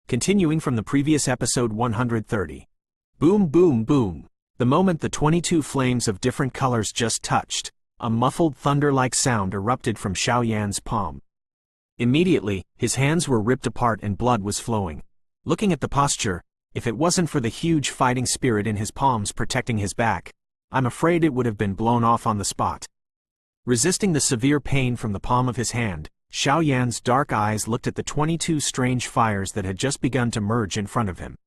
Continuing from the previous episode 130. Boom, boom, boom. The moment the 22 flames of different colors just touched, a muffled thunder-like sound erupted from Xiaoyan's palm. Immediately, his hands were ripped apart and blood was flowing. Looking at the posture, if it wasn't for the huge fighting spirit in his palms protecting his back, I'm afraid it would have been blown off on the spot. Resisting the severe pain from the palm of his hand, Xiaoyan's dark eyes looked at the 22 strange fires that had just begun to merge in front of him.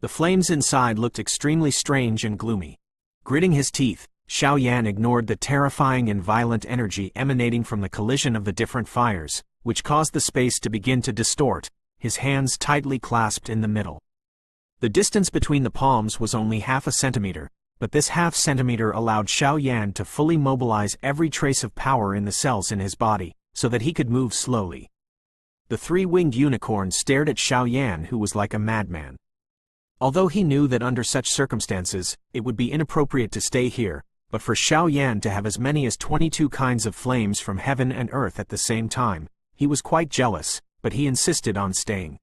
The flames inside looked extremely strange and gloomy. Gritting his teeth, Xiaoyan ignored the terrifying and violent energy emanating from the collision of the different fires, which caused the space to begin to distort, his hands tightly clasped in the middle. The distance between the palms was only half a centimeter, but this half centimeter allowed Xiaoyan to fully mobilize every trace of power in the cells in his body, so that he could move slowly. The three-winged unicorn stared at Xiaoyan, who was like a madman. Although he knew that under such circumstances, it would be inappropriate to stay here, but for Xiaoyan to have as many as 22 kinds of flames from heaven and earth at the same time, he was quite jealous, but he insisted on staying.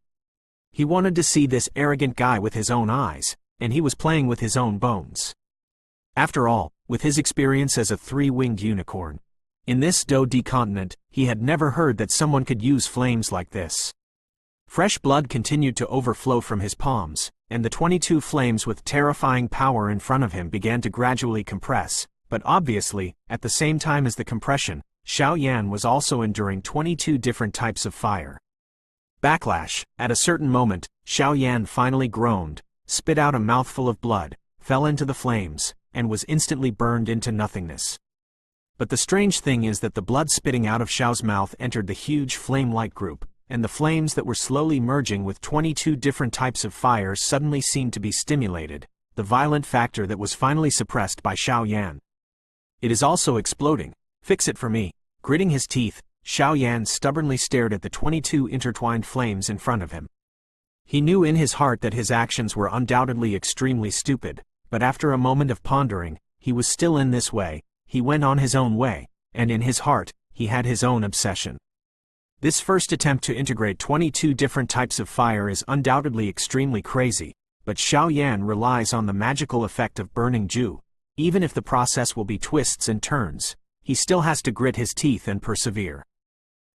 He wanted to see this arrogant guy with his own eyes, and he was playing with his own bones. After all, with his experience as a three-winged unicorn, in this Btth continent, he had never heard that someone could use flames like this. Fresh blood continued to overflow from his palms, and the 22 flames with terrifying power in front of him began to gradually compress, but obviously, at the same time as the compression, Xiaoyan was also enduring 22 different types of fire. Backlash. At a certain moment, Xiaoyan finally groaned, spit out a mouthful of blood, fell into the flames, and was instantly burned into nothingness. But the strange thing is that the blood spitting out of Xiao's mouth entered the huge flame light group, and the flames that were slowly merging with 22 different types of fires suddenly seemed to be stimulated, the violent factor that was finally suppressed by Xiaoyan. It is also exploding. Fix it for me. Gritting his teeth, Xiaoyan stubbornly stared at the 22 intertwined flames in front of him. He knew in his heart that his actions were undoubtedly extremely stupid, but after a moment of pondering, he was still in this way. He went on his own way, and in his heart, he had his own obsession. This first attempt to integrate 22 different types of fire is undoubtedly extremely crazy, but Xiaoyan relies on the magical effect of burning Ju. Even if the process will be twists and turns, he still has to grit his teeth and persevere.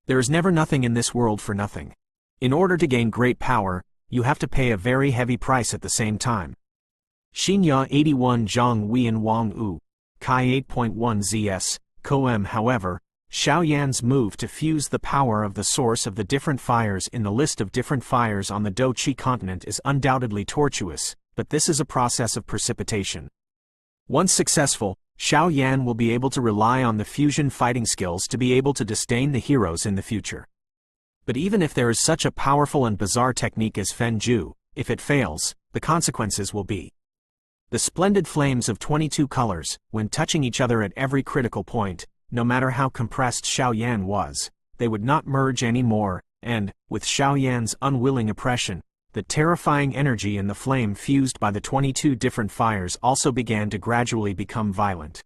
There is never nothing in this world for nothing. In order to gain great power, you have to pay a very heavy price at the same time. Xinya 81 Zhang Wian Wang U. Kai 8.1 ZS, Koem. However, Xiaoyan's move to fuse the power of the source of the different fires in the list of different fires on the Btth continent is undoubtedly tortuous, but this is a process of precipitation. Once successful, Xiaoyan will be able to rely on the fusion fighting skills to be able to disdain the heroes in the future. But even if there is such a powerful and bizarre technique as Fen Ju, if it fails, the consequences will be the splendid flames of 22 colors, when touching each other at every critical point, no matter how compressed Xiaoyan was, they would not merge anymore, and, with Xiaoyan's unwilling oppression, the terrifying energy in the flame fused by the 22 different fires also began to gradually become violent.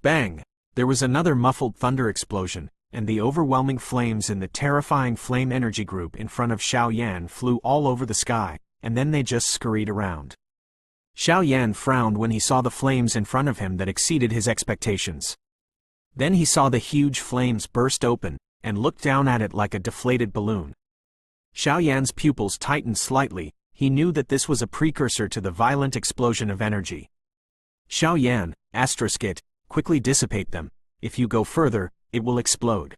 Bang! There was another muffled thunder explosion, and the overwhelming flames in the terrifying flame energy group in front of Xiaoyan flew all over the sky, and then they just scurried around. Xiaoyan frowned when he saw the flames in front of him that exceeded his expectations. Then he saw the huge flames burst open, and looked down at it like a deflated balloon. Xiaoyan's pupils tightened slightly. He knew that this was a precursor to the violent explosion of energy. Xiaoyan, *it, quickly dissipate them. If you go further, it will explode.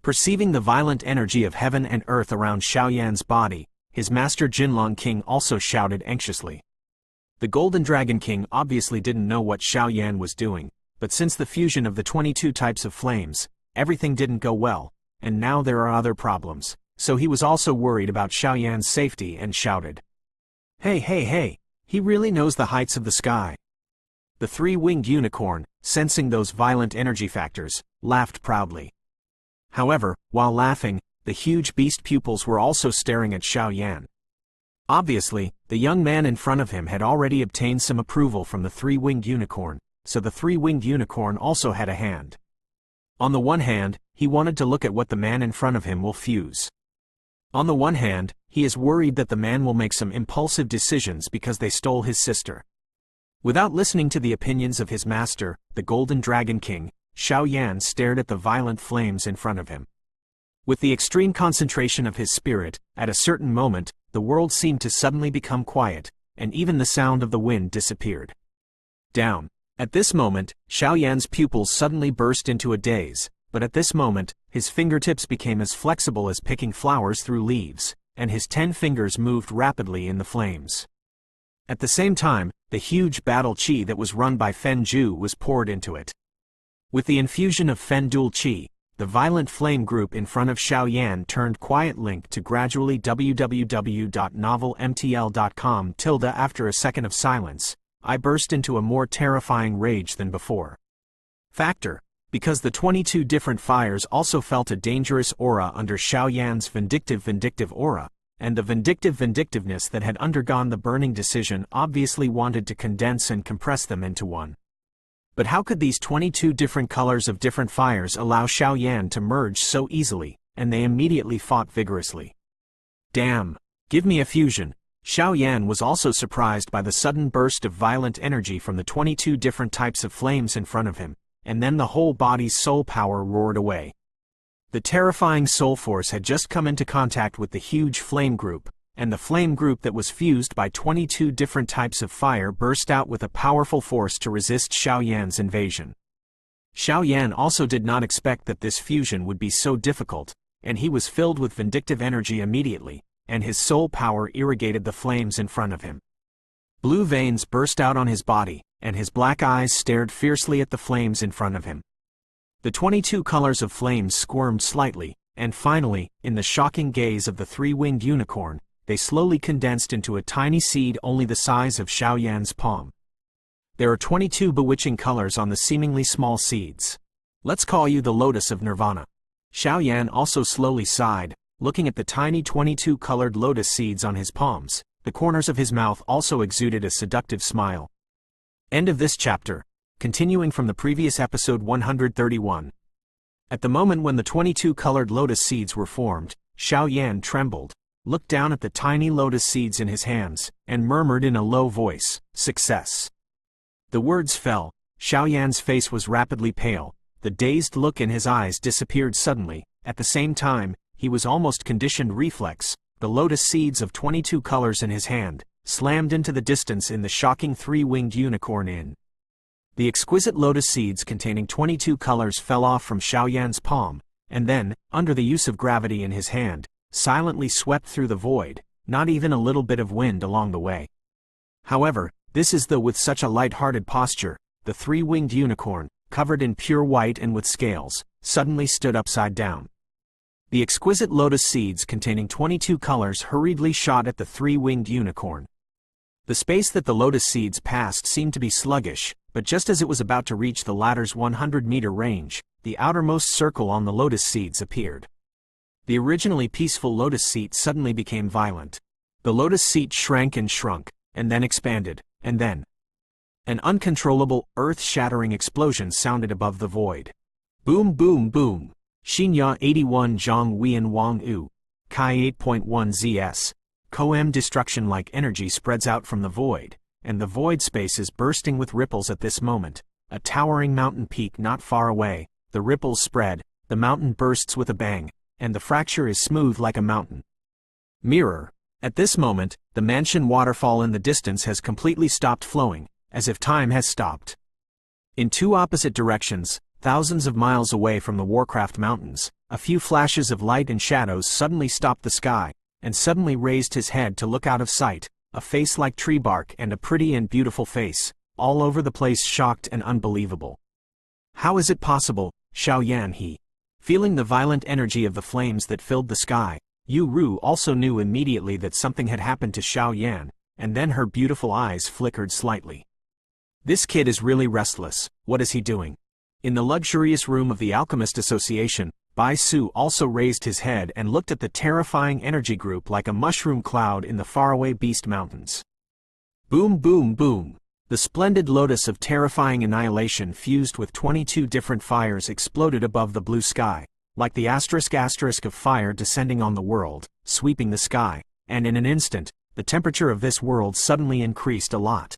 Perceiving the violent energy of heaven and earth around Xiaoyan's body, his master Jinlong King also shouted anxiously. The Golden Dragon King obviously didn't know what Xiaoyan was doing, but since the fusion of the 22 types of flames, everything didn't go well, and now there are other problems, so he was also worried about Xiaoyan's safety and shouted, "Hey, hey, hey, he really knows the heights of the sky." The three-winged unicorn, sensing those violent energy factors, laughed proudly. However, while laughing, the huge beast pupils were also staring at Xiaoyan. Obviously, the young man in front of him had already obtained some approval from the three-winged unicorn, so the three-winged unicorn also had a hand. On the one hand, he wanted to look at what the man in front of him will fuse. On the one hand, He is worried that the man will make some impulsive decisions because they stole his sister. Without listening to the opinions of his master, the Golden Dragon King, Xiao Yan stared at the violent flames in front of him. With the extreme concentration of his spirit, at a certain moment, the world seemed to suddenly become quiet, and even the sound of the wind disappeared. Down. At this moment, Xiao Yan's pupils suddenly burst into a daze, but at this moment, his fingertips became as flexible as picking flowers through leaves, and his 10 fingers moved rapidly in the flames. At the same time, the huge battle qi that was run by Fen Zhu was poured into it. With the infusion of Fen Dual qi, the violent flame group in front of Xiao Yan turned quiet. Link to gradually www.novelmtl.com. After a second of silence, I burst into a more terrifying rage than before. Factor. Because the 22 different fires also felt a dangerous aura under Xiao Yan's vindictive aura, and the vindictiveness that had undergone the burning decision obviously wanted to condense and compress them into one. But how could these 22 different colors of different fires allow Xiao Yan to merge so easily, and they immediately fought vigorously. Damn! Give me a fusion! Xiao Yan was also surprised by the sudden burst of violent energy from the 22 different types of flames in front of him, and then the whole body's soul power roared away. The terrifying soul force had just come into contact with the huge flame group, and the flame group that was fused by 22 different types of fire burst out with a powerful force to resist Xiao Yan's invasion. Xiao Yan also did not expect that this fusion would be so difficult, and he was filled with vindictive energy immediately, and his soul power irrigated the flames in front of him. Blue veins burst out on his body, and his black eyes stared fiercely at the flames in front of him. The 22 colors of flames squirmed slightly, and finally, in the shocking gaze of the three-winged unicorn, they slowly condensed into a tiny seed only the size of Xiao Yan's palm. There are 22 bewitching colors on the seemingly small seeds. Let's call you the lotus of nirvana. Xiao Yan also slowly sighed, looking at the tiny 22 colored lotus seeds on his palms. The corners of his mouth also exuded a seductive smile. End of this chapter. Continuing from the previous episode 131. At the moment when the 22 colored lotus seeds were formed, Xiao Yan trembled, looked down at the tiny lotus seeds in his hands, and murmured in a low voice, "Success." The words fell. Xiao Yan's face was rapidly pale, the dazed look in his eyes disappeared suddenly. At the same time, he was almost conditioned reflex. The lotus seeds of 22 colors in his hand slammed into the distance in the shocking three-winged unicorn in. The exquisite lotus seeds containing 22 colors fell off from Xiao Yan's palm, and then, under the use of gravity in his hand, silently swept through the void, not even a little bit of wind along the way. However, this is though with such a light-hearted posture, the three-winged unicorn, covered in pure white and with scales, suddenly stood upside down. The exquisite lotus seeds containing 22 colors hurriedly shot at the three-winged unicorn. The space that the lotus seeds passed seemed to be sluggish, but just as it was about to reach the latter's 100-meter range, the outermost circle on the lotus seeds appeared. The originally peaceful lotus seat suddenly became violent. The lotus seat shrank and shrunk, and then expanded, and then an uncontrollable, earth-shattering explosion sounded above the void. Boom boom boom! Xinya 81 Zhang Wian Wang U. Kai 8.1 ZS. Koem destruction-like energy spreads out from the void, and the void space is bursting with ripples at this moment. A towering mountain peak not far away, the ripples spread, the mountain bursts with a bang, and the fracture is smooth like a mountain. Mirror. At this moment, the mansion waterfall in the distance has completely stopped flowing, as if time has stopped. In two opposite directions, thousands of miles away from the Warcraft Mountains, a few flashes of light and shadows suddenly stopped the sky, and suddenly raised his head to look out of sight, a face like tree bark and a pretty and beautiful face, all over the place shocked and unbelievable. How is it possible, Xiao Yan he? Feeling the violent energy of the flames that filled the sky, Yu Ru also knew immediately that something had happened to Xiao Yan, and then her beautiful eyes flickered slightly. This kid is really restless, what is he doing? In the luxurious room of the Alchemist Association, Bai Su also raised his head and looked at the terrifying energy group like a mushroom cloud in the faraway Beast Mountains. Boom boom boom! The splendid lotus of terrifying annihilation fused with 22 different fires exploded above the blue sky, like the asterisk of fire descending on the world, sweeping the sky, and in an instant, the temperature of this world suddenly increased a lot.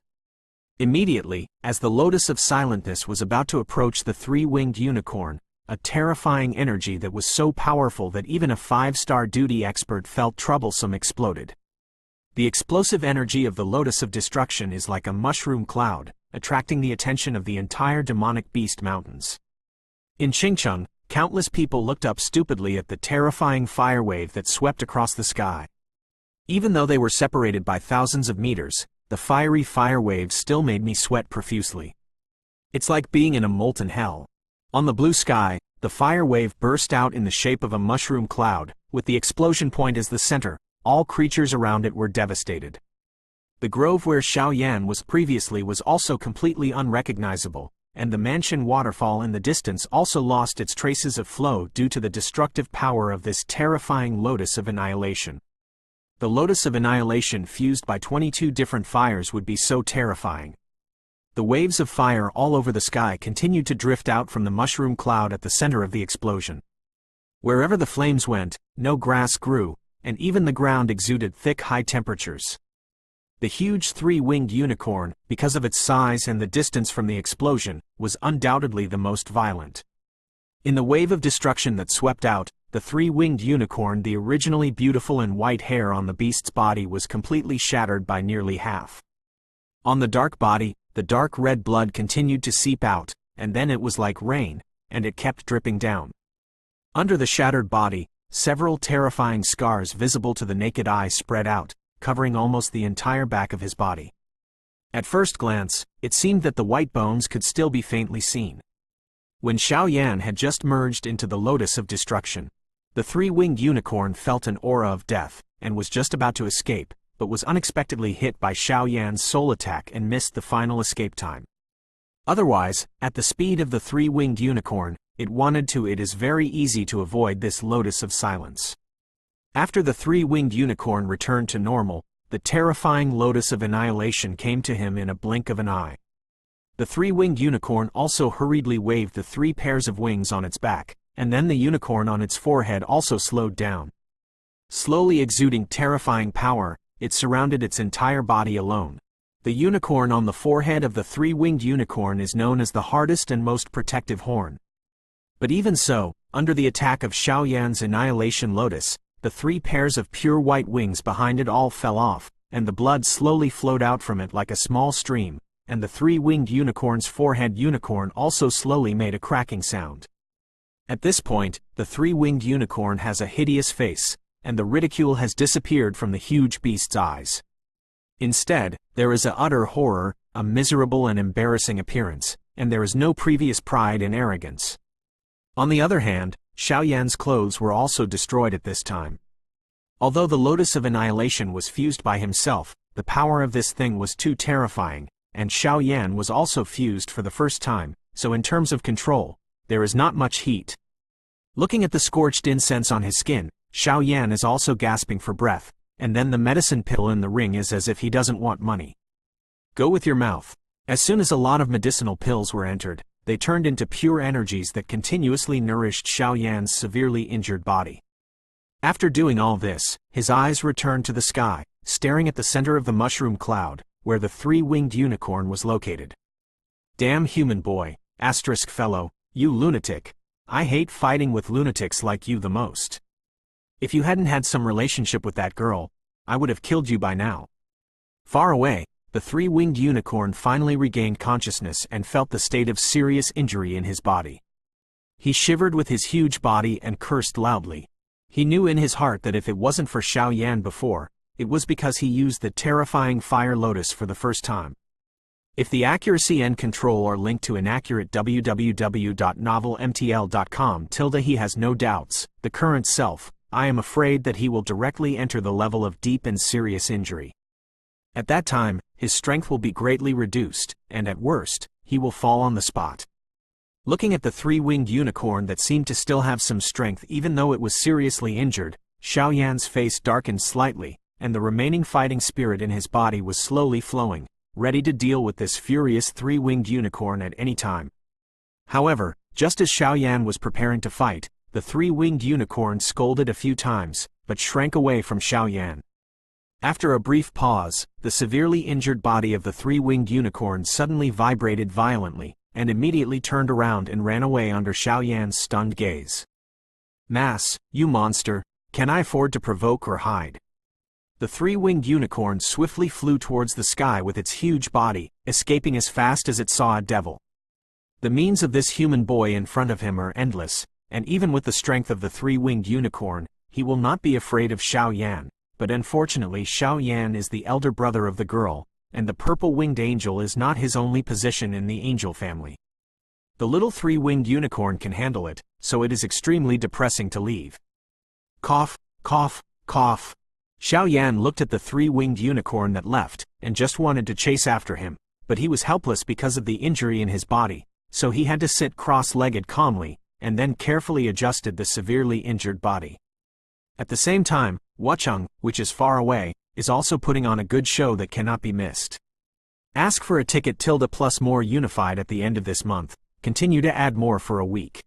Immediately, as the Lotus of Silentness was about to approach the three-winged unicorn, a terrifying energy that was so powerful that even a 5-star duty expert felt troublesome exploded. The explosive energy of the Lotus of Destruction is like a mushroom cloud, attracting the attention of the entire demonic beast mountains. In Qingcheng, countless people looked up stupidly at the terrifying fire wave that swept across the sky. Even though they were separated by thousands of meters, the fiery fire waves still made me sweat profusely. It's like being in a molten hell. On the blue sky, the fire wave burst out in the shape of a mushroom cloud, with the explosion point as the center. All creatures around it were devastated. The grove where Xiaoyan was previously was also completely unrecognizable, and the mansion waterfall in the distance also lost its traces of flow due to the destructive power of this terrifying Lotus of Annihilation. The Lotus of Annihilation fused by 22 different fires would be so terrifying. The waves of fire all over the sky continued to drift out from the mushroom cloud at the center of the explosion. Wherever the flames went, no grass grew, and even the ground exuded thick high temperatures. The huge three-winged unicorn, because of its size and the distance from the explosion, was undoubtedly the most violent. In the wave of destruction that swept out, the three-winged unicorn, the originally beautiful and white hair on the beast's body was completely shattered by nearly half. On the dark body, the dark red blood continued to seep out, and then it was like rain, and it kept dripping down. Under the shattered body, several terrifying scars visible to the naked eye spread out, covering almost the entire back of his body. At first glance, it seemed that the white bones could still be faintly seen. When Xiaoyan had just merged into the Lotus of Destruction, the three-winged unicorn felt an aura of death, and was just about to escape, but was unexpectedly hit by Xiaoyan's soul attack and missed the final escape time. Otherwise, at the speed of the three-winged unicorn, it is very easy to avoid this Lotus of Silence. After the three-winged unicorn returned to normal, the terrifying Lotus of Annihilation came to him in a blink of an eye. The three-winged unicorn also hurriedly waved the 3 pairs of wings on its back, and then the unicorn on its forehead also slowed down. Slowly exuding terrifying power, it surrounded its entire body alone. The unicorn on the forehead of the three-winged unicorn is known as the hardest and most protective horn. But even so, under the attack of Xiaoyan's Annihilation Lotus, the 3 pairs of pure white wings behind it all fell off, and the blood slowly flowed out from it like a small stream, and the three-winged unicorn's forehead unicorn also slowly made a cracking sound. At this point, the three-winged unicorn has a hideous face, and the ridicule has disappeared from the huge beast's eyes. Instead, there is a utter horror, a miserable and embarrassing appearance, and there is no previous pride and arrogance. On the other hand, Xiaoyan's clothes were also destroyed at this time. Although the Lotus of Annihilation was fused by himself, the power of this thing was too terrifying, and Xiaoyan was also fused for the first time, so in terms of control, there is not much heat. Looking at the scorched incense on his skin, Xiaoyan is also gasping for breath, and then the medicine pill in the ring is as if he doesn't want money. Go with your mouth. As soon as a lot of medicinal pills were entered, they turned into pure energies that continuously nourished Xiaoyan's severely injured body. After doing all this, his eyes returned to the sky, staring at the center of the mushroom cloud, where the three-winged unicorn was located. Damn human boy, fellow, you lunatic. I hate fighting with lunatics like you the most. If you hadn't had some relationship with that girl, I would have killed you by now. Far away, the three-winged unicorn finally regained consciousness and felt the state of serious injury in his body. He shivered with his huge body and cursed loudly. He knew in his heart that if it wasn't for Xiaoyan before, it was because he used the terrifying Fire Lotus for the first time. If the accuracy and control are linked to inaccurate www.novelmtl.com, he has no doubts, the current self, I am afraid that he will directly enter the level of deep and serious injury. At that time, his strength will be greatly reduced, and at worst, he will fall on the spot. Looking at the three-winged unicorn that seemed to still have some strength even though it was seriously injured, Xiaoyan's face darkened slightly, and the remaining fighting spirit in his body was slowly flowing, ready to deal with this furious three-winged unicorn at any time. However, just as Xiaoyan was preparing to fight, the three-winged unicorn scolded a few times, but shrank away from Xiaoyan. After a brief pause, the severely injured body of the three-winged unicorn suddenly vibrated violently, and immediately turned around and ran away under Xiaoyan's stunned gaze. "Mass, you monster, can I afford to provoke or hide?" The three-winged unicorn swiftly flew towards the sky with its huge body, escaping as fast as it saw a devil. The means of this human boy in front of him are endless, and even with the strength of the three-winged unicorn, he will not be afraid of Xiaoyan. But unfortunately Xiaoyan is the elder brother of the girl, and the purple-winged angel is not his only position in the angel family. The little three-winged unicorn can handle it, so it is extremely depressing to leave. Cough, cough, cough. Xiaoyan looked at the three-winged unicorn that left, and just wanted to chase after him, but he was helpless because of the injury in his body, so he had to sit cross-legged calmly, and then carefully adjusted the severely injured body. At the same time, Wucheng, which is far away, is also putting on a good show that cannot be missed. Ask for a ticket + more unified at the end of this month, continue to add more for a week.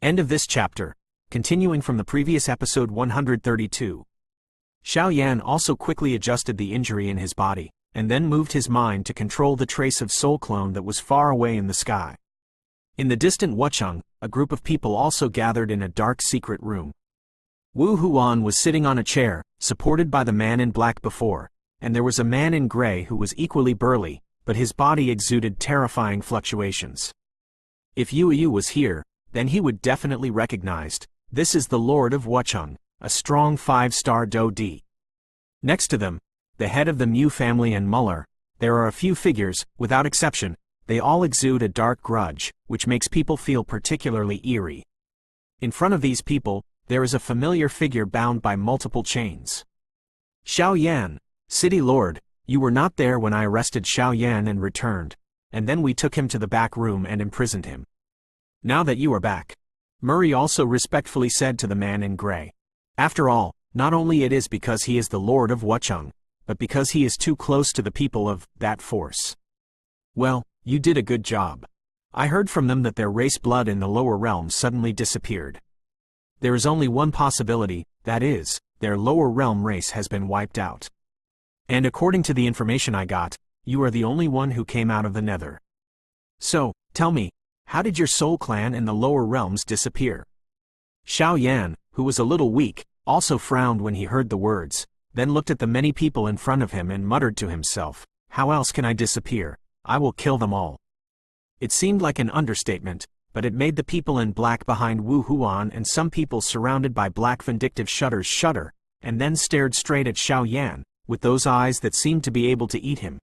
End of this chapter. Continuing from the previous episode 132. Xiaoyan also quickly adjusted the injury in his body, and then moved his mind to control the trace of soul clone that was far away in the sky. In the distant Wucheng, a group of people also gathered in a dark secret room. Wu Huan was sitting on a chair, supported by the man in black before, and there was a man in gray who was equally burly, but his body exuded terrifying fluctuations. If Yu was here, then he would definitely recognized, this is the Lord of Wucheng, a strong 5-star Do Di. Next to them, the head of the Mu family and Muller, there are a few figures, without exception, they all exude a dark grudge, which makes people feel particularly eerie. In front of these people, there is a familiar figure bound by multiple chains. Xiaoyan, City Lord, you were not there when I arrested Xiaoyan and returned, and then we took him to the back room and imprisoned him. Now that you are back, Murray also respectfully said to the man in gray. After all, not only it is because he is the Lord of Wucheng, but because he is too close to the people of that force. Well, you did a good job. I heard from them that their race blood in the lower realms suddenly disappeared. There is only one possibility, that is, their lower realm race has been wiped out. And according to the information I got, you are the only one who came out of the nether. So, tell me, how did your soul clan in the lower realms disappear? Xiaoyan, who was a little weak, also frowned when he heard the words, then looked at the many people in front of him and muttered to himself, how else can I disappear? I will kill them all. It seemed like an understatement, but it made the people in black behind Wu Huan and some people surrounded by black vindictive shudders shudder, and then stared straight at Xiaoyan, with those eyes that seemed to be able to eat him.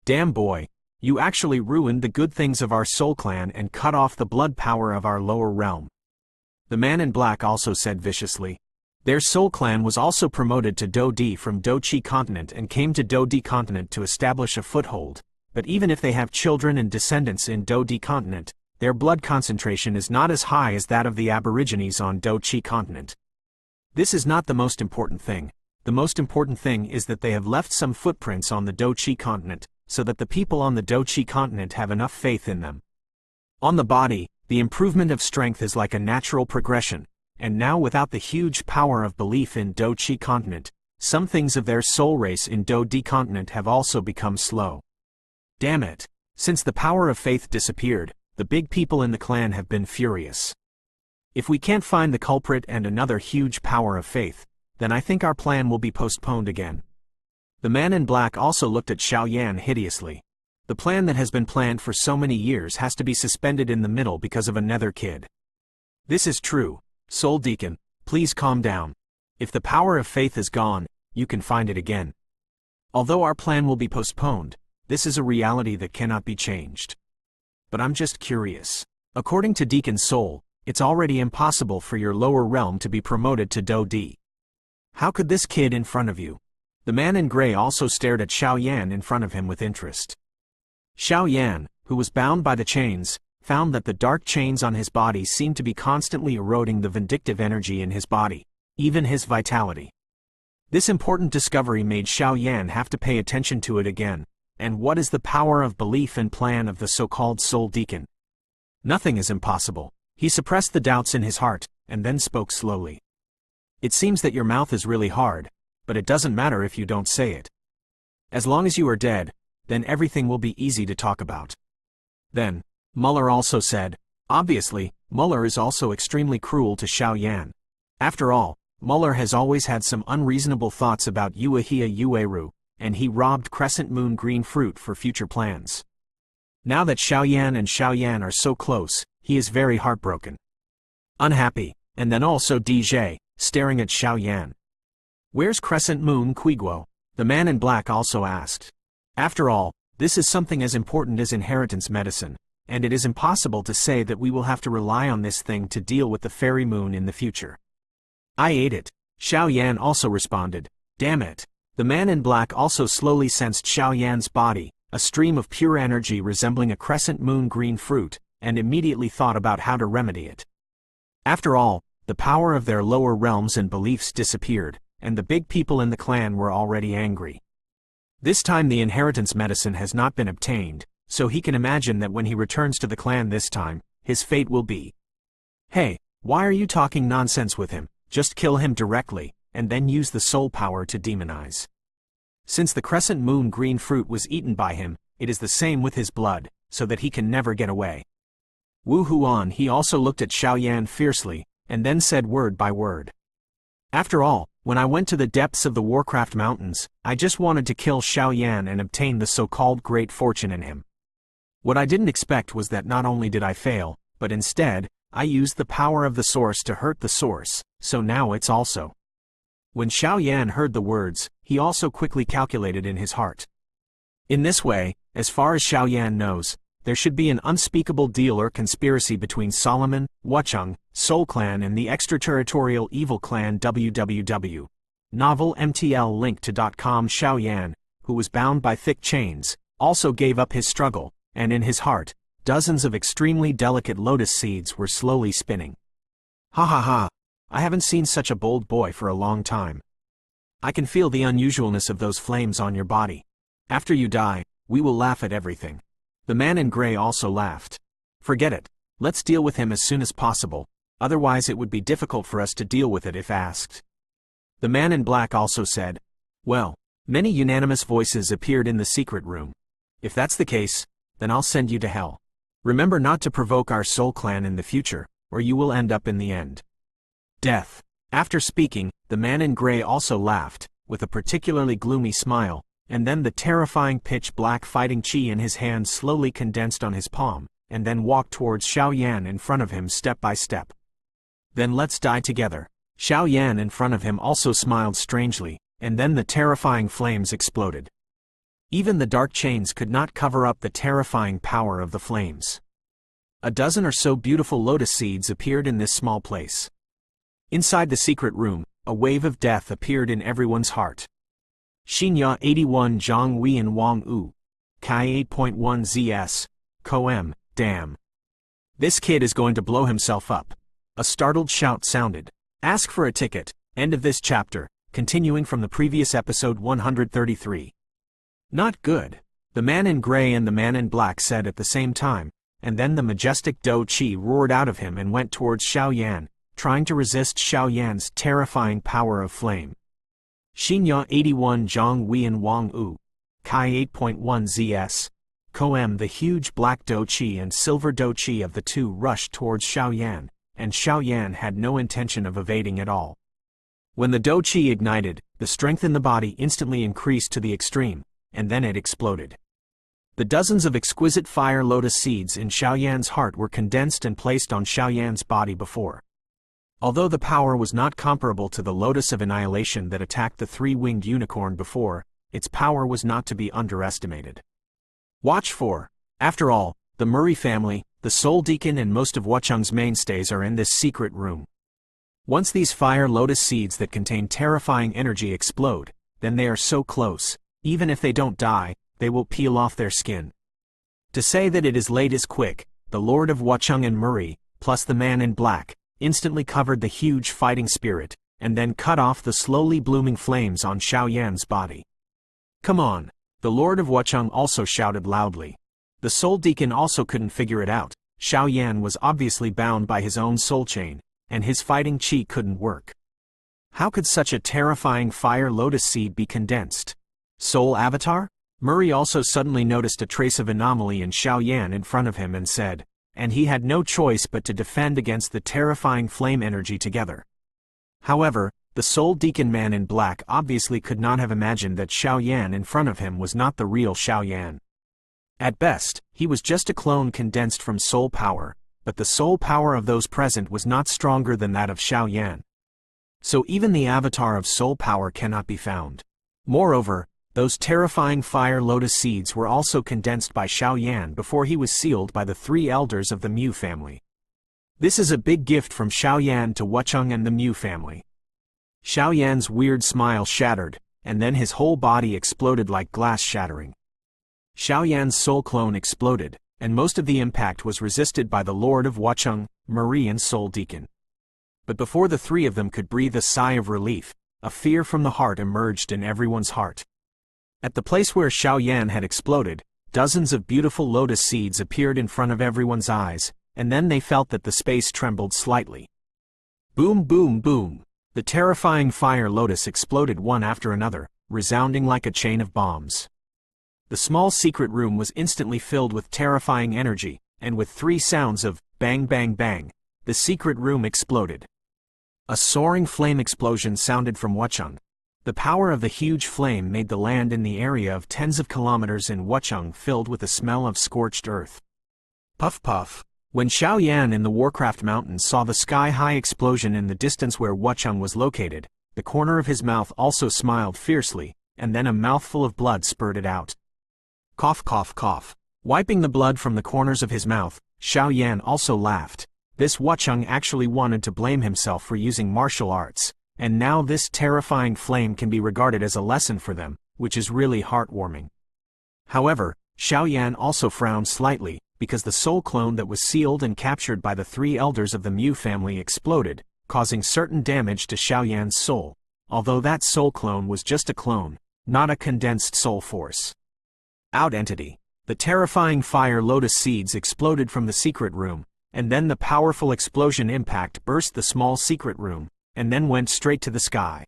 Damn boy, you actually ruined the good things of our soul clan and cut off the blood power of our lower realm. The man in black also said viciously. Their soul clan was also promoted to Do Di from Do Chi continent and came to Do Di continent to establish a foothold, but even if they have children and descendants in Do Di continent, their blood concentration is not as high as that of the Aborigines on Do Chi continent. This is not the most important thing. The most important thing is that they have left some footprints on the Do Chi continent, so that the people on the Do Chi continent have enough faith in them. On the body, the improvement of strength is like a natural progression, and now without the huge power of belief in Do Chi continent, some things of their soul race in Do Di continent have also become slow. Damn it! Since the power of faith disappeared, the big people in the clan have been furious. If we can't find the culprit and another huge power of faith, then I think our plan will be postponed again. The man in black also looked at Xiaoyan hideously. The plan that has been planned for so many years has to be suspended in the middle because of a nether kid. This is true, Soul Deacon, please calm down. If the power of faith is gone, you can find it again. Although our plan will be postponed, this is a reality that cannot be changed. But I'm just curious. According to Deacon Soul, it's already impossible for your lower realm to be promoted to Do Di. How could this kid in front of you? The man in gray also stared at Xiaoyan in front of him with interest. Xiaoyan, who was bound by the chains, found that the dark chains on his body seemed to be constantly eroding the vindictive energy in his body, even his vitality. This important discovery made Xiaoyan have to pay attention to it again. And what is the power of belief and plan of the so-called Soul Deacon? Nothing is impossible. He suppressed the doubts in his heart, and then spoke slowly. It seems that your mouth is really hard, but it doesn't matter if you don't say it. As long as you are dead, then everything will be easy to talk about. Then, Muller also said, obviously, Muller is also extremely cruel to Xiao Yan. After all, Muller has always had some unreasonable thoughts about Yuehia Yueru, and he robbed Crescent Moon green fruit for future plans. Now that Xiao Yan and Xiao Yan are so close, he is very heartbroken. Unhappy, and then also DJ, staring at Xiao Yan. Where's Crescent Moon Quiguo? The man in black also asked. After all, this is something as important as inheritance medicine, and it is impossible to say that we will have to rely on this thing to deal with the fairy moon in the future. I ate it, Xiao Yan also responded. Damn it. The man in black also slowly sensed Xiao Yan's body, a stream of pure energy resembling a crescent moon green fruit, and immediately thought about how to remedy it. After all, the power of their lower realms and beliefs disappeared, and the big people in the clan were already angry. This time the inheritance medicine has not been obtained, so he can imagine that when he returns to the clan this time, his fate will be. Hey, why are you talking nonsense with him? Just kill him directly, and then use the soul power to demonize. Since the crescent moon green fruit was eaten by him, it is the same with his blood, so that he can never get away. Wu Huan he also looked at Xiao Yan fiercely, and then said word by word. After all, when I went to the depths of the Warcraft Mountains, I just wanted to kill Xiao Yan and obtain the so-called great fortune in him. What I didn't expect was that not only did I fail, but instead, I used the power of the source to hurt the source, so now it's also. When Xiao Yan heard the words, he also quickly calculated in his heart. In this way, as far as Xiao Yan knows, there should be an unspeakable deal or conspiracy between Solomon, Wucheng, Soul Clan and the extraterritorial evil clan WWW. Novel MTL link to .com. Xiao Yan, who was bound by thick chains, also gave up his struggle, and in his heart, dozens of extremely delicate lotus seeds were slowly spinning. Ha ha ha, I haven't seen such a bold boy for a long time. I can feel the unusualness of those flames on your body. After you die, we will laugh at everything. The man in gray also laughed. Forget it, let's deal with him as soon as possible, otherwise it would be difficult for us to deal with it if asked. The man in black also said, well, many unanimous voices appeared in the secret room. If that's the case, then I'll send you to hell. Remember not to provoke our soul clan in the future, or you will end up in the end. Death. After speaking, the man in gray also laughed, with a particularly gloomy smile, and then the terrifying pitch-black fighting chi in his hand slowly condensed on his palm, and then walked towards Xiao Yan in front of him step by step. Then let's die together. Xiao Yan in front of him also smiled strangely, and then the terrifying flames exploded. Even the dark chains could not cover up the terrifying power of the flames. A dozen or so beautiful lotus seeds appeared in this small place. Inside the secret room, a wave of death appeared in everyone's heart. Xinya 81 Zhang Wei and Wang Wu. Kai 8.1 ZS. Koem, damn. This kid is going to blow himself up. A startled shout sounded. Ask for a ticket. End of this chapter, continuing from the previous episode 133. Not good. The man in gray and the man in black said at the same time, and then the majestic Do Chi roared out of him and went towards Xiao Yan, trying to resist Xiao Yan's terrifying power of flame. Xinya 81 Zhang Wei and Wang Wu. Kai 8.1 ZS. Koem the huge black Do Chi and silver Do Chi of the two rushed towards Xiao Yan, and Xiao Yan had no intention of evading at all. When the Do Chi ignited, the strength in the body instantly increased to the extreme, and then it exploded. The dozens of exquisite fire lotus seeds in Xiao Yan's heart were condensed and placed on Xiao Yan's body before. Although the power was not comparable to the lotus of annihilation that attacked the three-winged unicorn before, its power was not to be underestimated. Watch for. After all, the Murray family, the Soul Deacon and most of Wucheng's mainstays are in this secret room. Once these fire lotus seeds that contain terrifying energy explode, then they are so close, even if they don't die, they will peel off their skin. To say that it is late is quick. The Lord of Wucheng and Murray, plus the man in black, instantly covered the huge fighting spirit, and then cut off the slowly blooming flames on Xiao Yan's body. Come on! The Lord of Wucheng also shouted loudly. The Soul Deacon also couldn't figure it out. Xiao Yan was obviously bound by his own soul chain, and his fighting chi couldn't work. How could such a terrifying fire lotus seed be condensed? Soul Avatar? Murray also suddenly noticed a trace of anomaly in Xiaoyan in front of him and said, and he had no choice but to defend against the terrifying flame energy together. However, the Soul Deacon man in black obviously could not have imagined that Xiaoyan in front of him was not the real Xiaoyan. At best, he was just a clone condensed from soul power, but the soul power of those present was not stronger than that of Xiaoyan. So even the avatar of soul power cannot be found. Moreover, those terrifying fire lotus seeds were also condensed by Xiaoyan before he was sealed by the 3 elders of the Mu family. This is a big gift from Xiaoyan to Wucheng and the Mu family. Xiaoyan's weird smile shattered, and then his whole body exploded like glass shattering. Xiaoyan's soul clone exploded, and most of the impact was resisted by the Lord of Wucheng, Marie and Soul Deacon. But before the 3 of them could breathe a sigh of relief, a fear from the heart emerged in everyone's heart. At the place where Xiaoyan had exploded, dozens of beautiful lotus seeds appeared in front of everyone's eyes, and then they felt that the space trembled slightly. Boom, boom, boom. The terrifying fire lotus exploded one after another, resounding like a chain of bombs. The small secret room was instantly filled with terrifying energy, and with 3 sounds of bang bang bang, the secret room exploded. A soaring flame explosion sounded from Wucheng. The power of the huge flame made the land in the area of tens of kilometers in Wucheng filled with the smell of scorched earth. Puff puff. When Xiaoyan in the Warcraft Mountains saw the sky-high explosion in the distance where Wucheng was located, the corner of his mouth also smiled fiercely, and then a mouthful of blood spurted out. Cough cough cough. Wiping the blood from the corners of his mouth, Xiaoyan also laughed. This Wucheng actually wanted to blame himself for using martial arts, and now this terrifying flame can be regarded as a lesson for them, which is really heartwarming. However, Xiaoyan also frowned slightly, because the soul clone that was sealed and captured by the 3 elders of the Mu family exploded, causing certain damage to Xiaoyan's soul, although that soul clone was just a clone, not a condensed soul force. Out entity. The terrifying fire lotus seeds exploded from the secret room, and then the powerful explosion impact burst the small secret room, and then went straight to the sky.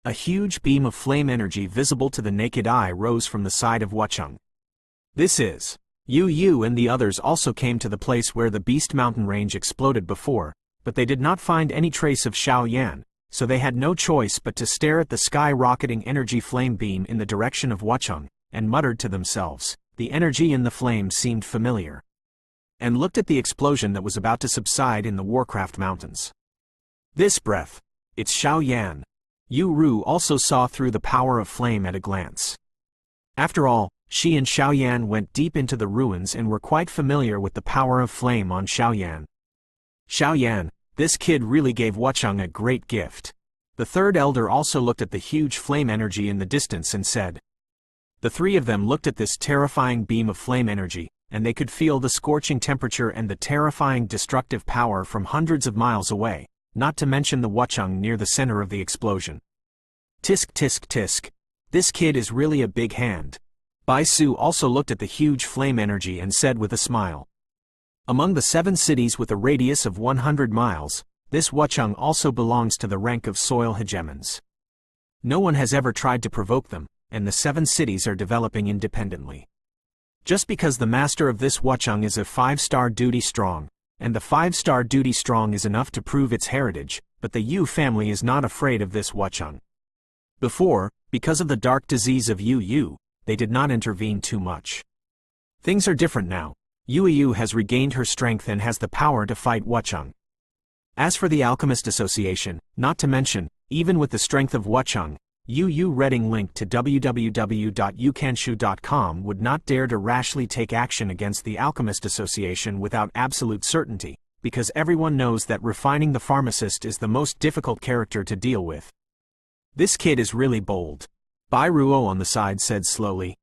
A huge beam of flame energy visible to the naked eye rose from the side of Wucheng. This is. Yu and the others also came to the place where the Beast Mountain range exploded before, but they did not find any trace of Xiaoyan, so they had no choice but to stare at the sky-rocketing energy flame beam in the direction of Wucheng, and muttered to themselves, the energy in the flame seemed familiar. And looked at the explosion that was about to subside in the Warcraft Mountains. This breath. It's Xiaoyan. Yu Ru also saw through the power of flame at a glance. After all, she and Xiaoyan went deep into the ruins and were quite familiar with the power of flame on Xiaoyan. Xiaoyan, this kid really gave Wucheng a great gift. The 3rd elder also looked at the huge flame energy in the distance and said. The 3 of them looked at this terrifying beam of flame energy, and they could feel the scorching temperature and the terrifying destructive power from hundreds of miles away, not to mention the Wucheng near the center of the explosion. Tisk tisk tisk. This kid is really a big hand. Bai Su also looked at the huge flame energy and said with a smile. Among the 7 cities with a radius of 100 miles, this Wucheng also belongs to the rank of soil hegemons. No one has ever tried to provoke them, and the 7 cities are developing independently. Just because the master of this Wucheng is a 5-star duty strong, and the 5-star duty strong is enough to prove its heritage, but the Yu family is not afraid of this Wucheng. Before, because of the dark disease of Yu, they did not intervene too much. Things are different now. Yu has regained her strength and has the power to fight Wucheng. As for the Alchemist Association, not to mention, even with the strength of Wucheng, Yu Reading link to www.yukanshu.com would not dare to rashly take action against the Alchemist Association without absolute certainty, because everyone knows that refining the pharmacist is the most difficult character to deal with. This kid is really bold. Bai Ruo on the side said slowly.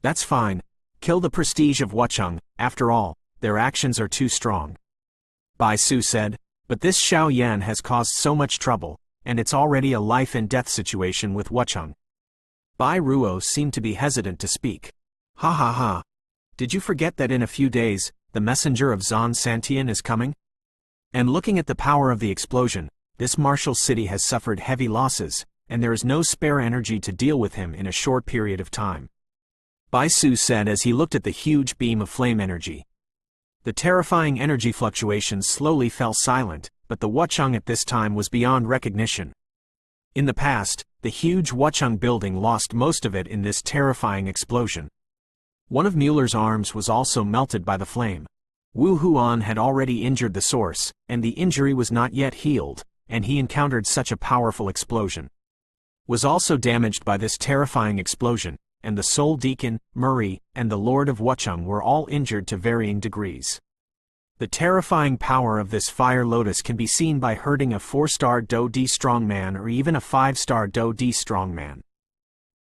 That's fine. Kill the prestige of Wucheng, after all, their actions are too strong. Bai Su said, but this Xiaoyan has caused so much trouble, and it's already a life-and-death situation with Wucheng. Bai Ruo seemed to be hesitant to speak. Ha ha ha. Did you forget that in a few days, the messenger of Zan Santian is coming? And looking at the power of the explosion, this martial city has suffered heavy losses, and there is no spare energy to deal with him in a short period of time. Btth2 said as he looked at the huge beam of flame energy. The terrifying energy fluctuations slowly fell silent, but the Wuchang at this time was beyond recognition. In the past, the huge Wuchang building lost most of it in this terrifying explosion. One of Mueller's arms was also melted by the flame. Wu Huan had already injured the source, and the injury was not yet healed, and he encountered such a powerful explosion. Was also damaged by this terrifying explosion, and the Soul Deacon, Murray, and the Lord of Wuchang were all injured to varying degrees. The terrifying power of this fire lotus can be seen by hurting a 4-star Do-D strongman or even a 5-star Do-D strongman.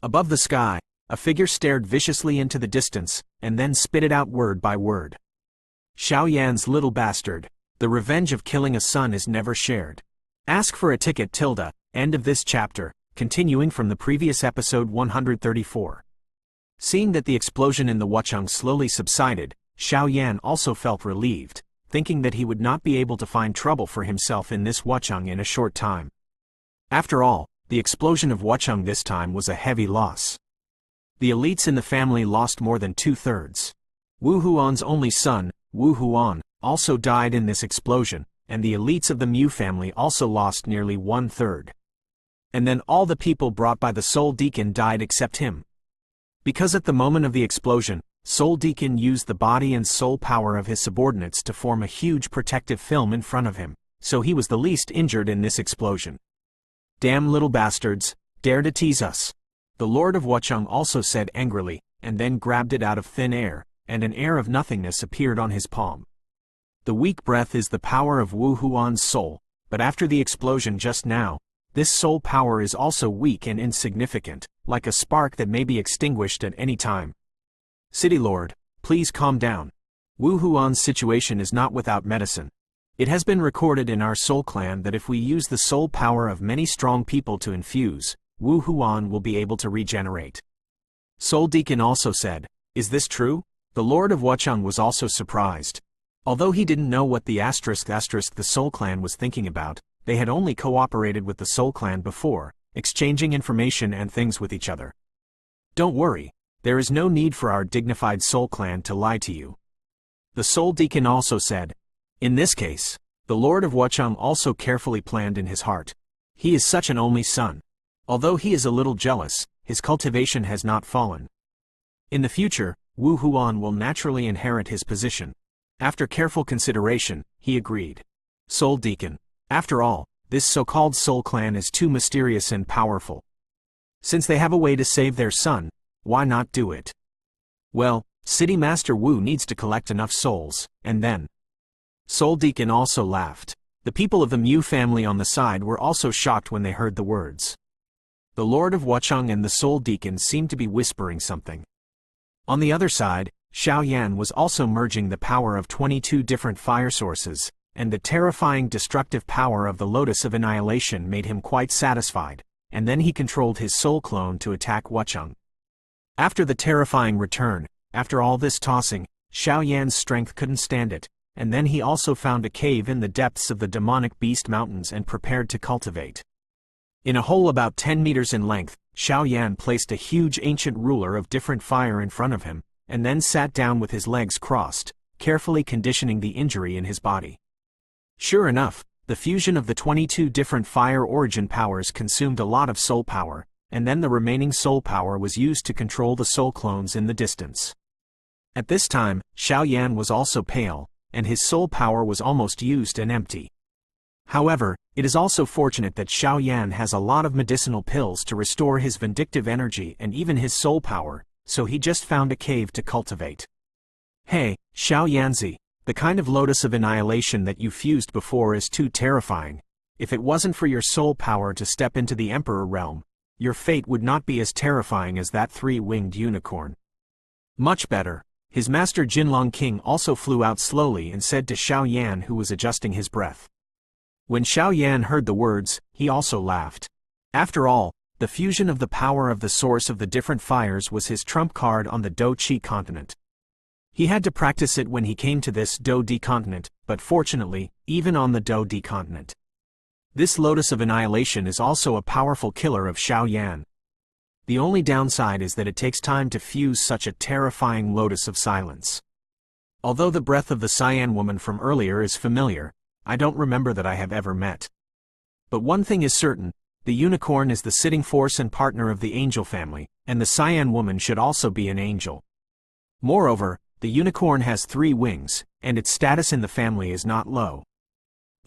Above the sky, a figure stared viciously into the distance, and then spit it out word by word. Xiaoyan's little bastard, the revenge of killing a son is never shared. Ask for a ticket. End of this chapter, continuing from the previous episode 134. Seeing that the explosion in the Wuchang slowly subsided, Xiaoyan also felt relieved, thinking that he would not be able to find trouble for himself in this Wuchang in a short time. After all, the explosion of Wuchang this time was a heavy loss. The elites in the family lost more than 2/3. Wu Huan's only son, Wu Huan, also died in this explosion, and the elites of the Mu family also lost nearly 1/3. And then all the people brought by the Soul Deacon died except him. Because at the moment of the explosion, Soul Deacon used the body and soul power of his subordinates to form a huge protective film in front of him, so he was the least injured in this explosion. Damn little bastards, dare to tease us. The Lord of Wuchang also said angrily, and then grabbed it out of thin air, and an air of nothingness appeared on his palm. The weak breath is the power of Wu Huan's soul, but after the explosion just now, this soul power is also weak and insignificant, like a spark that may be extinguished at any time. City Lord, please calm down. Wu Huan's situation is not without medicine. It has been recorded in our soul clan that if we use the soul power of many strong people to infuse, Wu Huan will be able to regenerate. Soul Deacon also said, is this true? The Lord of Wuchang was also surprised. Although he didn't know what the *** the Soul Clan was thinking about, they had only cooperated with the Soul Clan before, exchanging information and things with each other. Don't worry, there is no need for our dignified Soul Clan to lie to you. The Soul Deacon also said, in this case, the Lord of Wuchang also carefully planned in his heart. He is such an only son. Although he is a little jealous, his cultivation has not fallen. In the future, Wu Huan will naturally inherit his position. After careful consideration, he agreed. Soul Deacon. After all, this so-called Soul Clan is too mysterious and powerful. Since they have a way to save their son, why not do it? Well, City Master Wu needs to collect enough souls, and then. Soul Deacon also laughed. The people of the Mu family on the side were also shocked when they heard the words. The Lord of Wuchang and the Soul Deacon seemed to be whispering something. On the other side, Xiaoyan was also merging the power of 22 different fire sources, and the terrifying destructive power of the Lotus of Annihilation made him quite satisfied, and then he controlled his soul clone to attack Wuchang. After the terrifying return, after all this tossing, Xiaoyan's strength couldn't stand it, and then he also found a cave in the depths of the demonic beast mountains and prepared to cultivate. In a hole about 10 meters in length, Xiaoyan placed a huge ancient ruler of different fire in front of him, and then sat down with his legs crossed, carefully conditioning the injury in his body. Sure enough, the fusion of the 22 different fire origin powers consumed a lot of soul power, and then the remaining soul power was used to control the soul clones in the distance. At this time, Xiaoyan was also pale, and his soul power was almost used and empty. However, it is also fortunate that Xiaoyan has a lot of medicinal pills to restore his vindictive energy and even his soul power, so he just found a cave to cultivate. Hey, Xiaoyanzi, the kind of Lotus of Annihilation that you fused before is too terrifying. If it wasn't for your soul power to step into the Emperor realm, your fate would not be as terrifying as that 3-winged unicorn. Much better. His master Jinlong King also flew out slowly and said to Xiaoyan, who was adjusting his breath. When Xiaoyan heard the words, he also laughed. After all, the fusion of the power of the source of the different fires was his trump card on the Do-Chi continent. He had to practice it when he came to this Do-Di continent, but fortunately, even on the Do-Di continent, This Lotus of Annihilation is also a powerful killer of Xiao Yan. The only downside is that it takes time to fuse such a terrifying Lotus of Silence. Although the breath of the Cyan woman from earlier is familiar, I don't remember that I have ever met. But one thing is certain, the unicorn is the sitting force and partner of the angel family, and the Cyan woman should also be an angel. Moreover, the unicorn has 3 wings, and its status in the family is not low.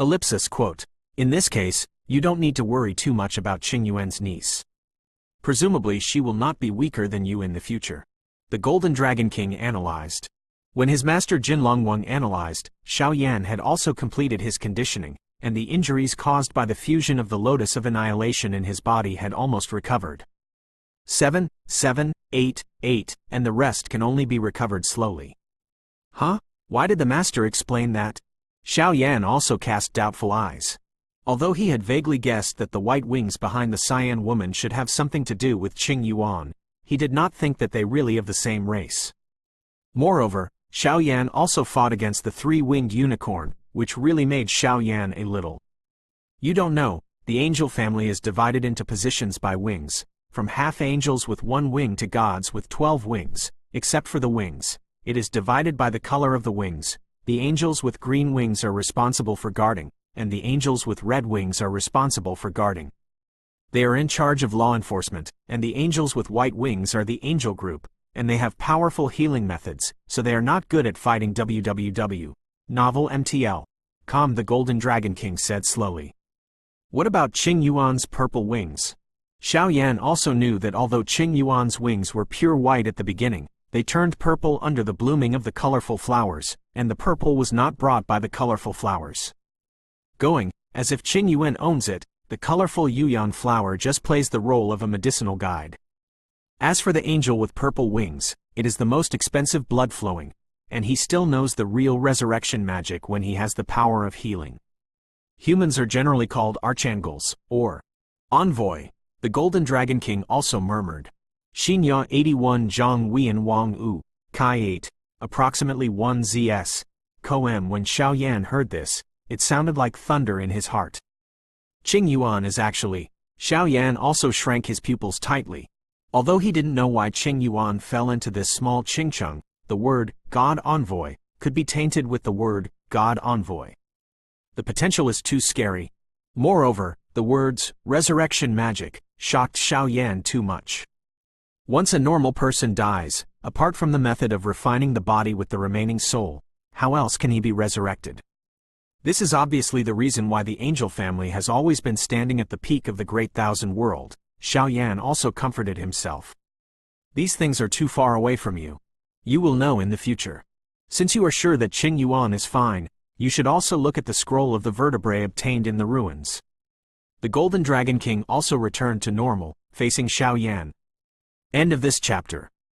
Ellipsis quote. In this case, you don't need to worry too much about Qingyuan's niece. Presumably she will not be weaker than you in the future. The Golden Dragon King analyzed. When his master Jin Longwang analyzed, Xiao Yan had also completed his conditioning, and the injuries caused by the fusion of the Lotus of Annihilation in his body had almost recovered. 7, 7, 8, 8, and the rest can only be recovered slowly. Huh? Why did the master explain that? Xiao Yan also cast doubtful eyes. Although he had vaguely guessed that the white wings behind the Cyan woman should have something to do with Qing Yuan, he did not think that they really of the same race. Moreover, Xiao Yan also fought against the 3-winged unicorn, which really made Xiao Yan a little. You don't know, the angel family is divided into positions by wings, from half-angels with 1 wing to gods with 12 wings, except for the wings. It is divided by the color of the wings. The angels with green wings are responsible for guarding, and the angels with red wings are responsible for guarding. They are in charge of law enforcement, and the angels with white wings are the angel group, and they have powerful healing methods, so they are not good at fighting www. Novel MTL. The Golden Dragon King said slowly. What about Qing Yuan's purple wings? Xiao Yan also knew that although Qing Yuan's wings were pure white at the beginning, they turned purple under the blooming of the colorful flowers, and the purple was not brought by the colorful flowers. Going, as if Qing Yuan owns it, the colorful Yuyan flower just plays the role of a medicinal guide. As for the angel with purple wings, it is the most expensive blood flowing, and he still knows the real resurrection magic when he has the power of healing. Humans are generally called archangels, or envoy. The Golden Dragon King also murmured. Xinya 81 Zhang Wian Wang U, Kai 8, approximately 1 ZS. Koem. When Xiao Yan heard this, it sounded like thunder in his heart. Qing Yuan is actually. Xiao Yan also shrank his pupils tightly. Although he didn't know why Qing Yuan fell into this small Qingcheng, the word God Envoy could be tainted with the word God Envoy. The potential is too scary. Moreover, the words resurrection magic shocked Xiao Yan too much. Once a normal person dies, apart from the method of refining the body with the remaining soul, how else can he be resurrected? This is obviously the reason why the angel family has always been standing at the peak of the Great Thousand World. Xiao Yan also comforted himself. These things are too far away from you. You will know in the future. Since you are sure that Qing Yuan is fine, you should also look at the scroll of the vertebrae obtained in the ruins. The Golden Dragon King also returned to normal, facing Xiao Yan. End of this chapter.